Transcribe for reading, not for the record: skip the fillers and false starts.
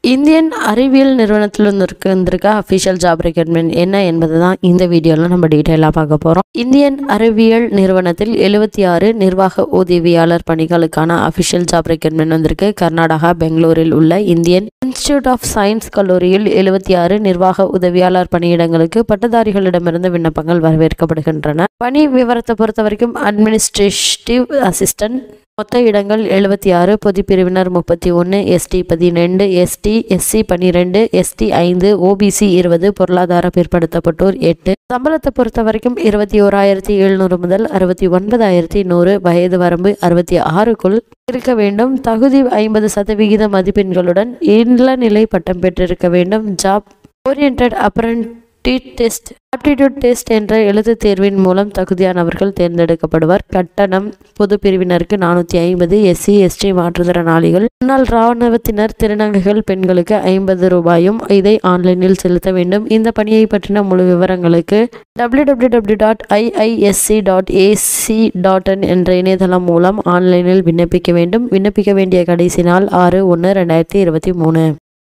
Indian அறிவியல் நிறுவனத்தில் வந்திருக்க அஃபிஷியல் ஜாப் ரெக்ரூட்மெண்ட் என்ன என்பது தான் இந்த வீடியோவில் நம்ம டீட்டெயிலாக பார்க்க போகிறோம். இந்தியன் அறிவியல் நிறுவனத்தில் 76 நிர்வாக உதவியாளர் பணிகளுக்கான அஃபிஷியல் ஜாப் ரெக்ரூட்மெண்ட் வந்திருக்கு. கர்நாடகா பெங்களூரில் உள்ள இந்தியன் இன்ஸ்டிடியூட் ஆஃப் சயின்ஸ் கல்லூரியில் 76 நிர்வாக உதவியாளர் பணியிடங்களுக்கு பட்டதாரிகளிடமிருந்து விண்ணப்பங்கள் வரவேற்கப்படுகின்றன. பணி விவரத்தை பொறுத்த வரைக்கும் அட்மினிஸ்ட்ரேட்டிவ் அசிஸ்டன்ட் மொத்த இடங்கள் 76, பொது பிரிவினர் 31, ST 12, ST SC 12, ST 5, OBC 20, பொருளாதார பிற்படுத்தப்பட்டோர் 8. சம்பளத்தை பொறுத்த வரைக்கும் 21,700 முதல் 69,100. வயது வரம்பு 66க்குள் இருக்க வேண்டும். தகுதி 50% மதிப்பெண்களுடன் இளநிலை பட்டம் பெற்றிருக்க வேண்டும். ஜாப் ஓரியன்டட் ஆப்டிடியூட் டெஸ்ட் என்ற எழுத்து தேர்வின் மூலம் தகுதியானவர்கள் தேர்ந்தெடுக்கப்படுவர். கட்டணம் பொது பிரிவினருக்கு 450, எஸ்சி எஸ்டி மாற்றுத்திறனாளிகள் முன்னாள் இராணுவத்தினர் திருநங்கைகள் பெண்களுக்கு 50 ரூபாயும் இதை ஆன்லைனில் செலுத்த வேண்டும். இந்த பணியை பற்றின முழு விவரங்களுக்கு www.iisc.ac.in என்ற இணையதளம் மூலம் ஆன்லைனில் விண்ணப்பிக்க வேண்டும். விண்ணப்பிக்க வேண்டிய கடைசி நாள் 6/1/2023.